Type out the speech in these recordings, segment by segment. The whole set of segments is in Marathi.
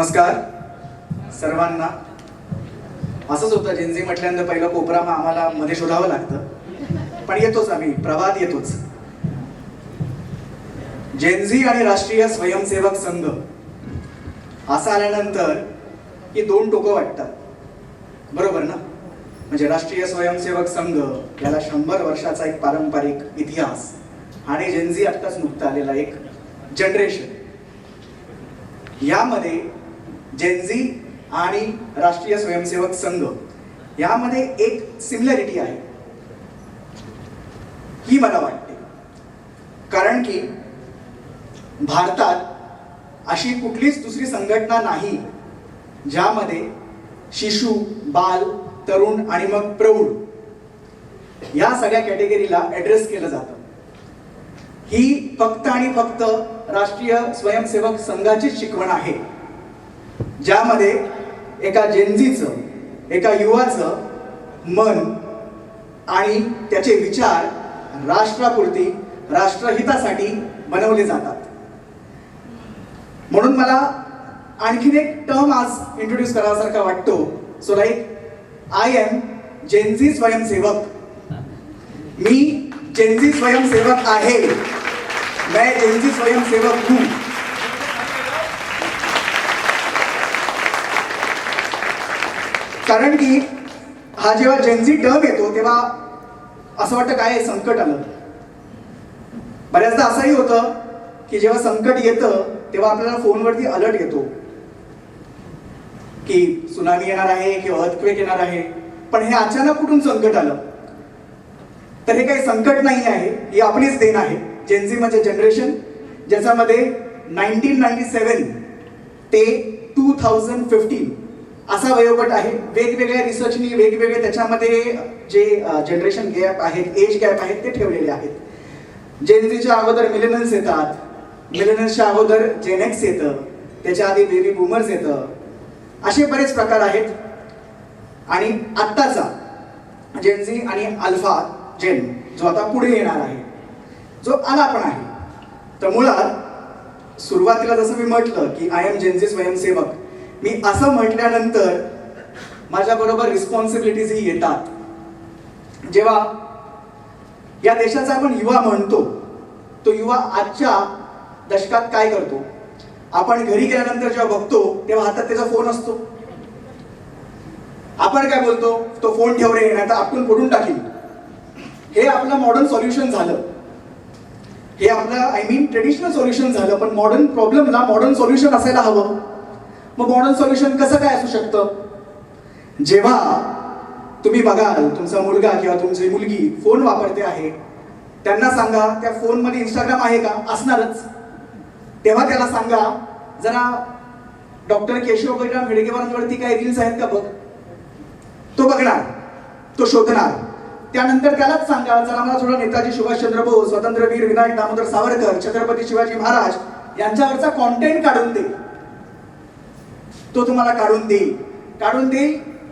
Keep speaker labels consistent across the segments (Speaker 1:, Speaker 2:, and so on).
Speaker 1: नमस्कार सर्वांना. असंच होतं, जेनझी म्हटल्यानंतर पहिलं कोपरा आम्हाला मध्ये शोधावं लागतं, पण येतोच आम्ही, प्रवाद येतोच. जेनझी आणि राष्ट्रीय स्वयंसेवक संघ असं आल्यानंतर ही दोन टोकं वाटतात, बरोबर ना? म्हणजे राष्ट्रीय स्वयंसेवक संघ याला 100 वर्षाचा एक पारंपरिक इतिहास आणि जेनझी आत्ताच नुकतं आलेला एक जनरेशन. यामध्ये जेनझी आणि राष्ट्रीय स्वयंसेवक संघ यामध्ये एक सिमिलॅरिटी आहे, ही मला वाटते. कारण की भारतात अशी कुठलीच दुसरी संघटना नाही ज्यामध्ये शिशु, बाल, तरुण आणि मग प्रौढ या सगळ्या कॅटेगरीला ऍड्रेस केलं जातं. ही फक्त आणि फक्त राष्ट्रीय स्वयंसेवक संघाची शिकवण आहे, ज्यामध्ये एका जेनझीचं, एका युवाचं मन आणि त्याचे विचार राष्ट्रापुरती, राष्ट्रहितासाठी बनवले जातात. म्हणून मला आणखीन एक टर्म आज इंट्रोड्यूस करावासारखा वाटतो. So like I am gen Z स्वयंसेवक. मी जेनझी स्वयंसेवक आहे. मैं जेनझी स्वयंसेवक हूं. कारण की हा जेव्हा जेनझी टर्म येतो तेव्हा असं वाटतं काय संकट आलं. बऱ्याचदा असंही होतं की जेव्हा संकट येतं तेव्हा आपल्याला फोनवरती अलर्ट येतो की सुनामी येणार आहे किंवा अर्थक्वेक येणार आहे. पण हे अचानक कुठून संकट आलं? तर हे काही संकट नाही आहे, ही आपलीच देण आहे. जेनझी म्हणजे जनरेशन ज्याच्यामध्ये 1997 ते 2015 असा वयोगट आहे. वेगवेगळ्या रिसर्चनी वेगवेगळे त्याच्यामध्ये जे जनरेशन गॅप आहेत, एज गॅप आहेत ते ठेवलेले आहेत. जेनझीच्या अगोदर मिलेनियल्स येतात, मिलेनियल्सच्या अगोदर जेनेक्स येतं, त्याच्या आधी बेबी बूमर्स येतं. असे बरेच प्रकार आहेत. आणि आत्ताचा जेनझी आणि अल्फा जेन जो आता पुढे येणार आहे, जो आला पण आहे. तर मुळात सुरुवातीला जसं मी म्हटलं की आय एम जेनझी स्वयंसेवक, मी असं म्हटल्यानंतर माझ्याबरोबर रिस्पॉन्सिबिलिटीजही येतात. जेव्हा या देशाचा आपण युवा म्हणतो, तो युवा आजच्या दशकात काय करतो? आपण घरी गेल्यानंतर जेव्हा बघतो तेव्हा हातात त्याचा फोन असतो. आपण काय बोलतो? तो फोन ठेव रे, नाही तर आपण फोडून टाकील. हे आपलं मॉडर्न सोल्युशन झालं. हे आपलं आय मीन ट्रेडिशनल सोल्युशन झालं. पण मॉडर्न प्रॉब्लेमला मॉडर्न सोल्युशन असायला हवं. मग मॉडर्न सोल्युशन कसं काय असू शकतं? जेव्हा तुम्ही बघाल तुमचा मुलगा किंवा तुमची मुलगी फोन वापरते आहे, त्यांना सांगा त्या फोनमध्ये इंस्टाग्राम आहे का? असणारच. तेव्हा त्याला सांगा जरा डॉक्टर केशव बळीराम हेडगेवारांवरती काही रील्स आहेत का बघ. तो बघणार, तो शोधणार. त्यानंतर त्यालाच सांगा जरा मला थोडा नेताजी सुभाषचंद्र बोस, स्वातंत्र्यवीर विनायक दामोदर सावरकर, छत्रपती शिवाजी महाराज यांच्यावरचा कॉन्टेंट काढून दे. तो तुम्हाला काढून देईल.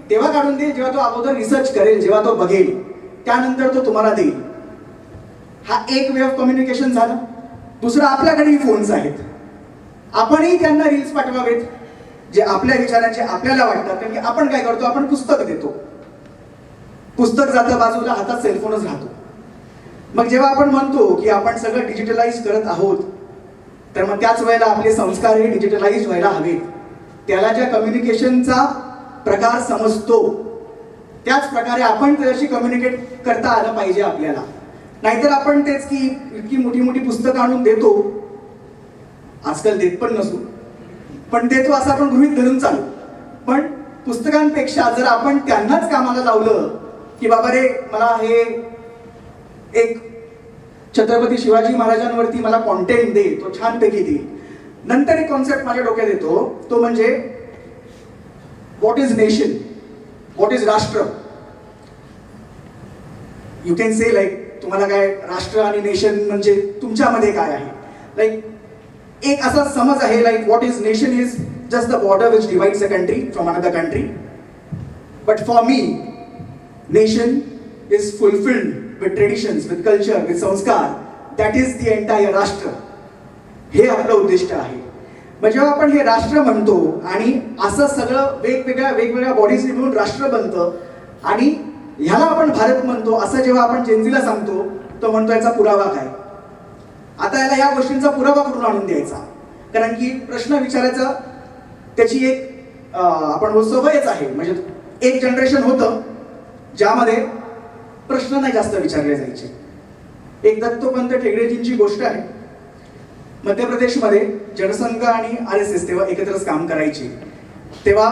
Speaker 1: तेव्हा काढून देईल जेव्हा तो अगोदर रिसर्च करेल, जेव्हा तो बघेल, त्यानंतर तो तुम्हाला देईल. हा एक वे ऑफ कम्युनिकेशन झालं. दुसरं, आपल्याकडेही फोन्स आहेत. आपणही त्यांना रील्स पाठवावेत जे आपल्या विचारांचे आपल्याला वाटतात. कारण की आपण काय करतो? आपण पुस्तक देतो, पुस्तक जातं बाजूला, हातात सेलफोनच राहतो. मग जेव्हा आपण म्हणतो की आपण सगळं डिजिटलाइज करत आहोत, तर मग त्याच वेळेला आपले संस्कार हे डिजिटलाइज व्हायला हवेत. त्याला ज्या कम्युनिकेशनचा प्रकार समजतो त्याच प्रकारे आपण त्याच्याशी कम्युनिकेट करता आलं पाहिजे आपल्याला. नाहीतर आपण तेच की इतकी मोठी मोठी पुस्तकं आणून देतो, आजकाल देत पण नसू, पण देतो असं आपण गृहीत धरून चालू. पण पुस्तकांपेक्षा जर आपण त्यांनाच कामाला लावलं की बाबा रे मला हे एक छत्रपती शिवाजी महाराजांवरती मला कॉन्टेंट दे, तो छानपैकी दे. नंतर एक कॉन्सेप्ट माझ्या डोक्यात येतो, तो म्हणजे what is nation, what is राष्ट्र. यू कॅन से लाईक तुम्हाला काय राष्ट्र आणि नेशन म्हणजे तुमच्यामध्ये काय आहे? लाईक एक असा समज आहे like what is nation is just the border which divides a country from another country. But for me nation is fulfilled with traditions, with culture, with संस्कार. दॅट इज द एंटायर राष्ट्र. हे आपलं उद्दिष्ट आहे. मग जेव्हा आपण हे राष्ट्र म्हणतो आणि असं सगळं वेगवेगळ्या बॉडीज मिळून राष्ट्र बनतं आणि ह्याला आपण भारत म्हणतो असं जेव्हा आपण जेनझीला सांगतो तो म्हणतो याचा पुरावा काय. आता याला ह्या गोष्टींचा पुरावा करून आणून द्यायचा, कारण की प्रश्न विचारायचा त्याची एक आपण सवयच आहे. म्हणजे एक जनरेशन होतं ज्यामध्ये प्रश्न नाही जास्त विचारले जायचे. एक दत्तोपंत ठेगडेजींची गोष्ट आहे. मध्य प्रदेशमध्ये जनसंघ आणि RSS तेव्हा एकत्रच काम करायचे. तेव्हा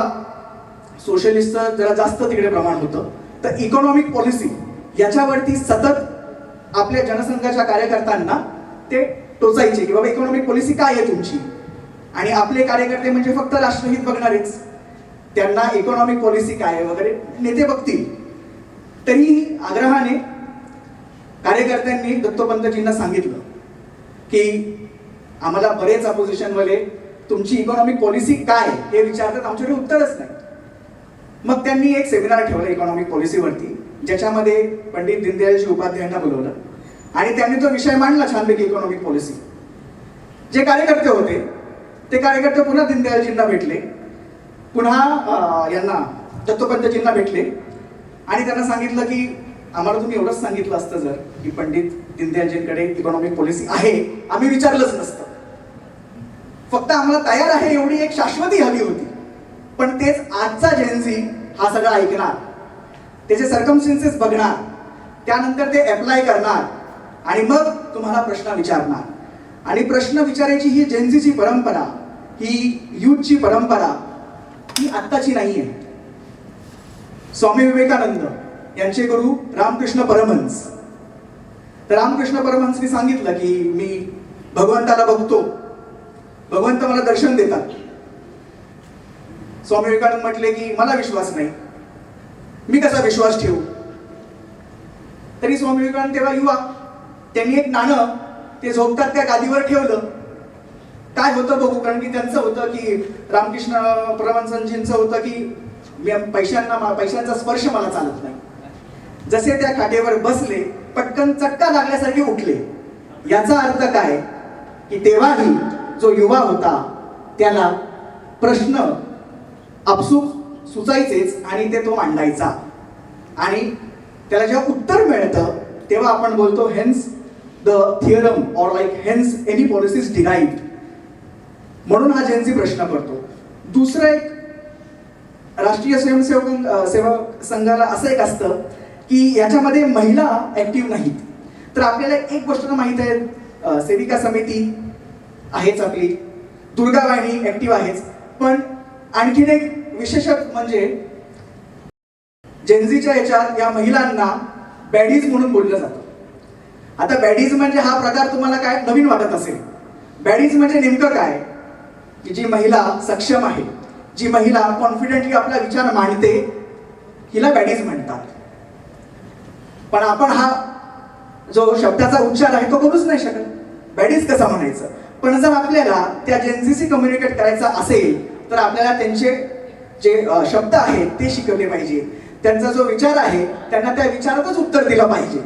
Speaker 1: सोशलिस्टचं जरा जास्त तिकडे प्रमाण होतं. तर इकॉनॉमिक पॉलिसी याच्यावरती सतत आपल्या जनसंघाच्या कार्यकर्त्यांना ते टोचायचे की बाबा इकॉनॉमिक पॉलिसी काय आहे तुमची. आणि आपले कार्यकर्ते म्हणजे फक्त राष्ट्रहित बघणारेच, त्यांना इकॉनॉमिक पॉलिसी काय आहे वगैरे नेते बघतील. तरीही आग्रहाने कार्यकर्त्यांनी दत्तोपंतजींना सांगितलं की आम्हाला बरेच अपोजिशनवाले तुमची इकॉनॉमिक पॉलिसी काय हे विचारतात, आमच्याकडे उत्तरच नाही. मग त्यांनी एक सेमिनार ठेवला इकॉनॉमिक पॉलिसीवरती, ज्याच्यामध्ये पंडित दीनदयालजी उपाध्यायांना बोलवलं आणि त्यांनी तो विषय मांडला छानपैकी इकॉनॉमिक पॉलिसी. जे कार्यकर्ते होते ते कार्यकर्ते पुन्हा दीनदयालजींना भेटले, पुन्हा यांना दत्तोपंतजींना भेटले आणि त्यांना सांगितलं की आम्हाला तुम्ही एवढंच सांगितलं असतं जर की पंडित दीनदयालजींकडे इकॉनॉमिक पॉलिसी आहे, आम्ही विचारलंच नसतं. फक्त आम्हाला तयार आहे एवढी एक शाश्वती हवी होती. पण तेच आजचा जेनझी हा सगळं ऐकणार, त्याचे सर्कमस्टन्सेस बघणार, त्यानंतर ते अप्लाय करणार आणि मग तुम्हाला प्रश्न विचारणार. आणि प्रश्न विचारायची ही जेनझीची परंपरा, ही युथची परंपरा, ही आत्ताची नाही आहे. स्वामी विवेकानंद यांचे गुरु रामकृष्ण परमहंस, तर रामकृष्ण परमहंसनी सांगितलं की मी भगवंताला बघतो, भगवंत मला दर्शन देतात. स्वामी विवेकानंद म्हटले की मला विश्वास नाही, मी कसा विश्वास ठेवू. तरी स्वामी विवेकानंद तेव्हा युवा, त्यांनी एक नाणं ते झोपतात त्या गादीवर ठेवलं. काय होतं बघू, कारण की त्यांचं होतं की रामकृष्ण परमहंसांजींचं होतं की पैशांचा स्पर्श मला चालत नाही. जसे त्या खाटेवर बसले पटकन चटका लागल्यासारखे उठले. याचा अर्थ काय की तेव्हाही जो युवा होता त्याला प्रश्न आपसूक सुचायचेच आणि ते तो मांडायचा आणि त्याला जेव्हा उत्तर मिळतं तेव्हा आपण बोलतो hence the theorem or like hence any policy is derived. म्हणून हा जेनझी प्रश्न करतो. दुसरं एक राष्ट्रीय सेवक संघाला असं एक असतं की याच्यामध्ये महिला ऍक्टिव्ह नाहीत. तर आपल्याला एक गोष्ट माहित आहे, सेविका समिती आहेच आपली, दुर्गा वाहिनी ऍक्टिव्ह आहेच, पण आणखीन एक विशेषक म्हणजे जेनझीच्या याच्यात या महिलांना बॅडीज म्हणून बोललं जातं. आता बॅडीज म्हणजे हा प्रकार तुम्हाला काय नवीन वाटत असेल. बॅडीज म्हणजे नेमकं काय की जी महिला सक्षम आहे, जी महिला कॉन्फिडेंटली आपला विचार मांडते, हिला बॅडीज म्हणतात. पण आपण हा जो शब्दाचा उच्चार आहे तो करूच नाही शकत, बॅडीज कसा म्हणायचं. पण जर आपल्याला त्या जेनझीशी कम्युनिकेट करायचं असेल तर आपल्याला त्यांचे जे शब्द आहेत ते शिकवले पाहिजे. त्यांचा जो विचार आहे त्यांना त्या विचारातच उत्तर दिलं पाहिजे.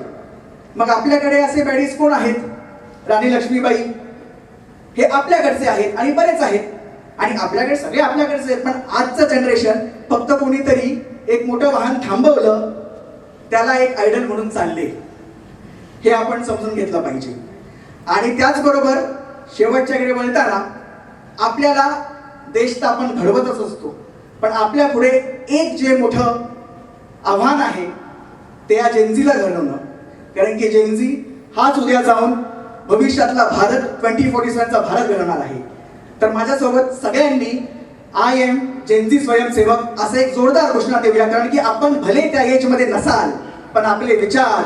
Speaker 1: मग आपल्याकडे असे बॅडीज कोण आहेत? राणी लक्ष्मीबाई हे आपल्याकडचे आहेत आणि बरेच आहेत आणि आपल्याकडे सगळे आपल्याकडचे आहेत. पण आजचं जनरेशन फक्त कोणीतरी एक मोठं वाहन थांबवलं त्याला एक आयडल म्हणून चालले, हे आपण समजून घेतलं पाहिजे. आणि त्याचबरोबर शेवटच्याकडे बोलताना आपल्याला देश तर आपण घडवतच असतो, पण आपल्या पुढे एक जे मोठं आव्हान आहे ते या जेनझीला घडवणं. कारण की जेनझी हाच उद्या जाऊन भविष्यातला भारत 2047चा भारत घडवणार आहे. तर माझ्यासोबत सगळ्यांनी आय एम जेनझी स्वयंसेवक असं एक जोरदार घोषणा देऊया. कारण की आपण भले त्या एज मध्ये नसाल पण आपले विचार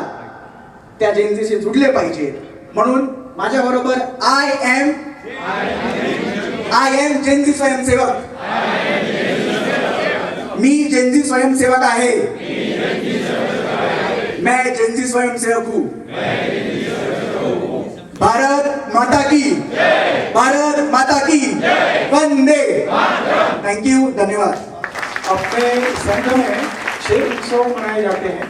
Speaker 1: त्या जेनझीशी जुडले पाहिजेत. म्हणून माझ्या बरोबर आय एम जेनझी स्वयंसेवक, मी जेनझी स्वयंसेवक आहे, मैं जेनझी स्वयंसेवक हूं. भारत माता की, भारत माता की वंदे. थैंक यू, धन्यवाद.
Speaker 2: अपने संघ में 6 उत्सव मनाए जाते हैं.